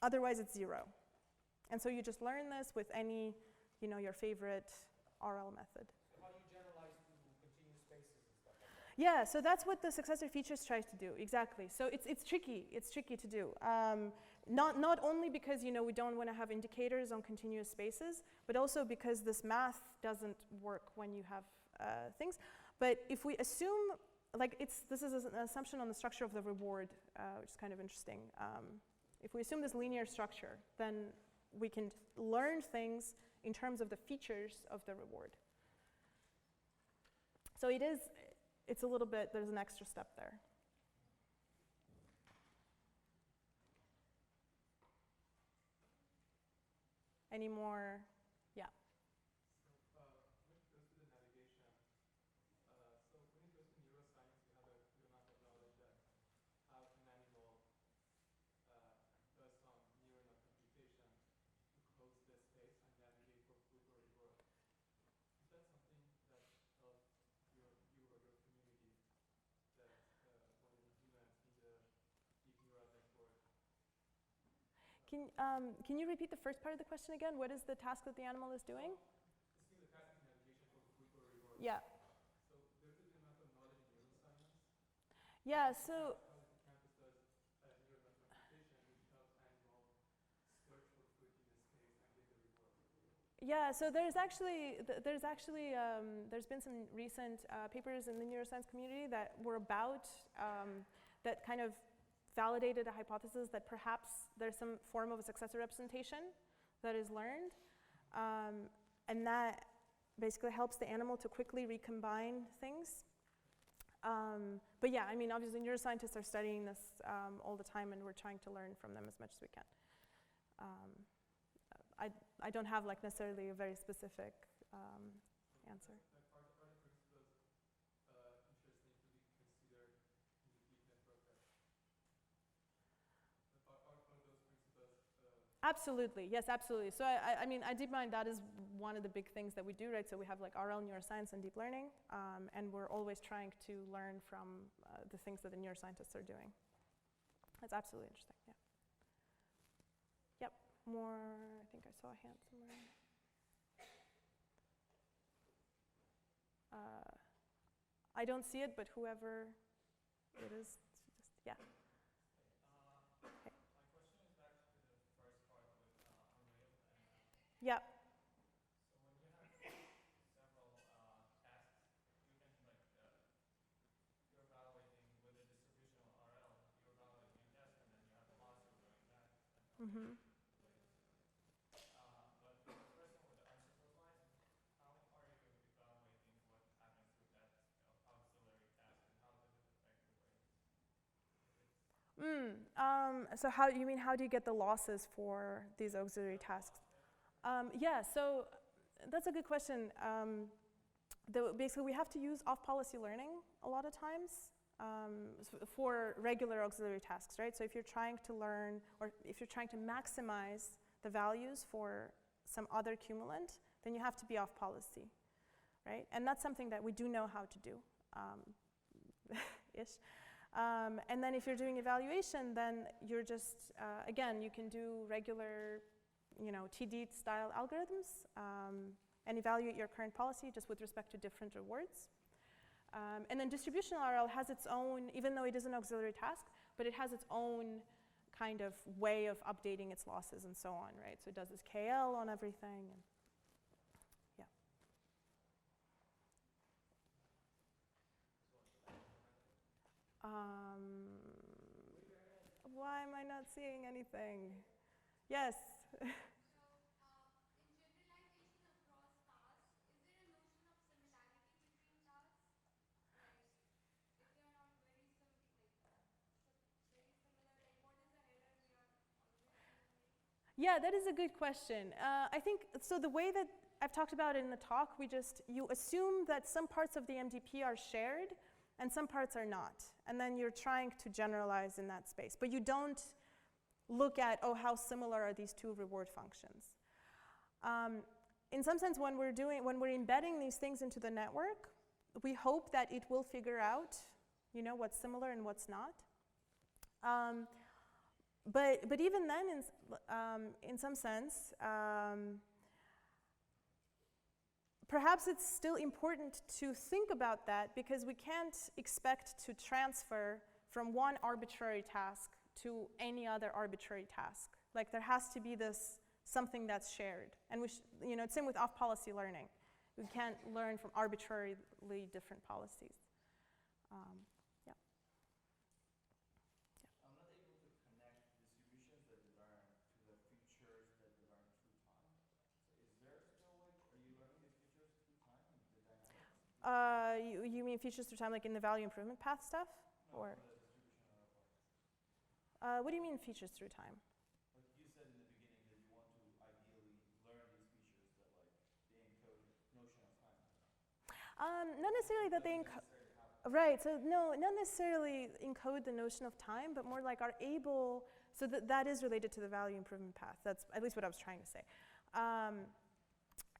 Otherwise, it's 0. And so you just learn this with any, your favorite RL method. So how do you generalize to continuous spaces and stuff like that? Yeah, so that's what the successor features tries to do, exactly. So it's tricky to do. Not only because, we don't want to have indicators on continuous spaces, but also because this math doesn't work when you have things. But if we assume, this is an assumption on the structure of the reward, which is kind of interesting. If we assume this linear structure, then we can learn things in terms of the features of the reward. So it's a little bit, there's an extra step there. Any more? Yeah. So when it goes to the navigation, so when it goes to neuroscience, you have a good amount of knowledge that how an animal does some neuronal computation to close the space and navigate for food or reward. Is that something that helps you or your community that when you implement in the deep neural network? Can you repeat the first part of the question again? What is the task that the animal is doing? Assume the task is navigation for food or reward. Yeah. So there's a good amount of knowledge in neuroscience. Yeah, so How the hippocampus does neural computation, which helps animals search for food in the space and get the reward. yeah, so there's been some recent papers in the neuroscience community that were about that kind of validated a hypothesis that perhaps there's some form of a successor representation that is learned, and that basically helps the animal to quickly recombine things. But yeah, I mean, obviously neuroscientists are studying this all the time, and we're trying to learn from them as much as we can. I don't have necessarily a very specific answer. Are the principles interesting to be considered in the deep network? Are those principles? Absolutely, yes, absolutely. So I mean, DeepMind, that is one of the big things that we do, right? So we have RL neuroscience and deep learning, and we're always trying to learn from the things that the neuroscientists are doing. That's absolutely interesting, yeah. Yep, more, I think I saw a hand somewhere. I don't see it, but whoever it is, just, yeah. Okay. My question is back to the first part with Unreal. Yeah. So when you have several tasks, you can you're evaluating with the distributional RL, you're evaluating a test, and then you have a loss you're doing that. Mm-hmm. But for the first one with the unsupervised, how are you evaluating what happens with that auxiliary task, and how So you mean how do you get the losses for these auxiliary tasks? Yeah, so that's a good question. Basically, we have to use off-policy learning a lot of times for regular auxiliary tasks, right? So if you're trying to learn, or if you're trying to maximize the values for some other cumulant, then you have to be off-policy, right? And that's something that we do know how to do, ish. And then if you're doing evaluation, then you're just, again, you can do regular, TD-style algorithms and evaluate your current policy just with respect to different rewards. And then distributional RL has its own, even though it is an auxiliary task, but it has its own kind of way of updating its losses and so on, right? So it does this KL on everything. And yeah. Why am I not seeing anything? Yes. In generalization across tasks, is there a notion of similarity between tasks? Like, if they are not very similar, like what is the error we are always seeing? Yeah, that is a good question. I think, so the way that I've talked about it in the talk, you assume that some parts of the MDP are shared and some parts are not. And then you're trying to generalize in that space. But you don't look at, oh, how similar are these two reward functions? In some sense, when we're embedding these things into the network, we hope that it will figure out, what's similar and what's not. But even then, in some sense, perhaps it's still important to think about that because we can't expect to transfer from one arbitrary task to any other arbitrary task. Like there has to be something that's shared. And it's same with off-policy learning. We can't learn from arbitrarily different policies. Yeah. I'm not able to connect distributions that learn to the features that learn through time. So is there still are you learning these features through time and the dynamics? You mean features through time like in the value improvement path stuff? No, or? the distribution part. What do you mean features through time? Like you said in the beginning that you want to ideally learn these features that they encode notion of time. Not necessarily that they encode. Right, so no, not necessarily encode the notion of time, but more like are able, so that is related to the value improvement path. That's at least what I was trying to say.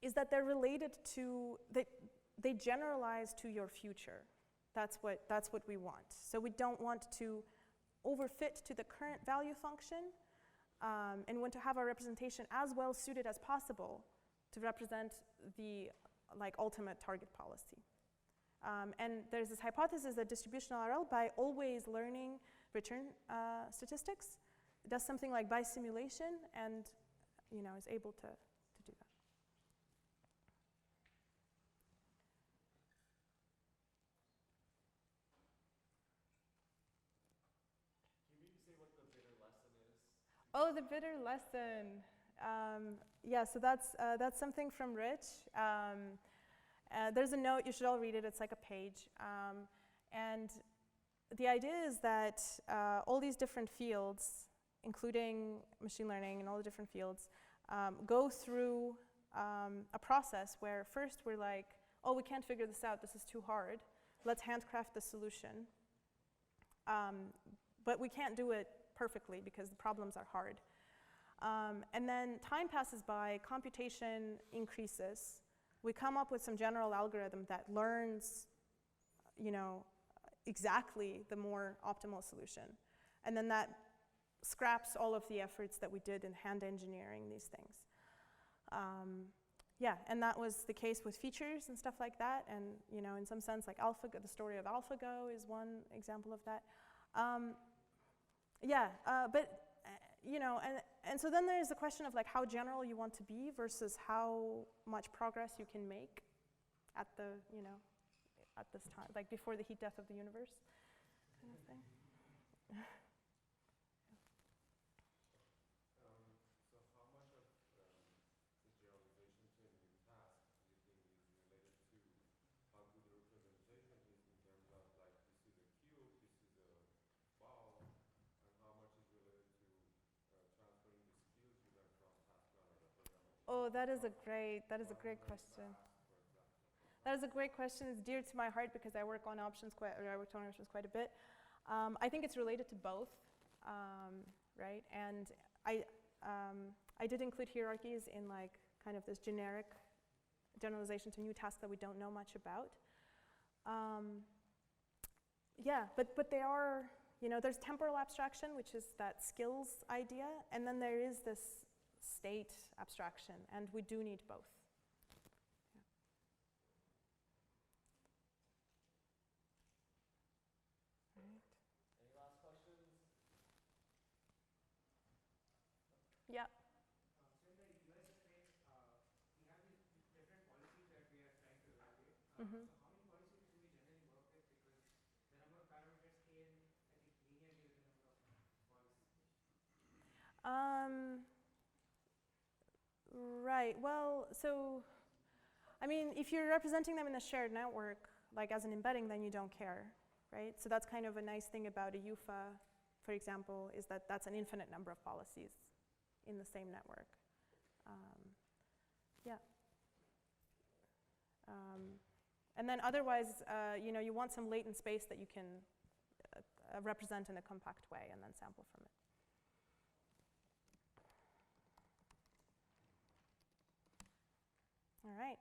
Is that they're related to, they generalize to your future. That's what we want. So we don't want to overfit to the current value function and want to have our representation as well suited as possible to represent the ultimate target policy. And there's this hypothesis that distributional RL, by always learning return statistics, does something like by simulation and is able to do that. Can you maybe say what the bitter lesson is? Oh, the bitter lesson. Yeah, so that's something from Rich. There's a note, you should all read it, it's like a page. And the idea is that all these different fields, including machine learning and all the different fields, go through a process where first we're like, oh, we can't figure this out, this is too hard. Let's handcraft the solution. But we can't do it perfectly because the problems are hard. And then time passes by, computation increases. We come up with some general algorithm that learns, exactly the more optimal solution. And then that scraps all of the efforts that we did in hand engineering these things. Yeah, and that was the case with features and stuff like that. And, in some sense, like AlphaGo, the story of AlphaGo is one example of that. And so then there's the question of how general you want to be versus how much progress you can make at at this time, before the heat death of the universe kind of thing. So how much of the generalization to a new task do you think is related to how good the representation is in terms of this is a cube, this is a ball, and Oh, that is a great question. That is a great question. It's dear to my heart because I worked on options quite a bit. I think it's related to both, right? And I did include hierarchies in like kind of this generic generalization to new tasks that we don't know much about. Yeah, but they are, you know, there's temporal abstraction, which is that skills idea, and then there is this state abstraction, and we do need both. Yeah. Right. Any last questions? Yeah. So in the USS space, we have these different policies that we are trying to evaluate. Mm-hmm. So how many policies do we generally work with? Because the number of parameters scale, I think, linearly with the number of policies. Right. Well, so, I mean, if you're representing them in a shared network, like as an embedding, then you don't care, right? So that's kind of a nice thing about a UFA, for example, is that that's an infinite number of policies in the same network. Yeah. And then otherwise, you know, you want some latent space that you can represent in a compact way and then sample from it. All right.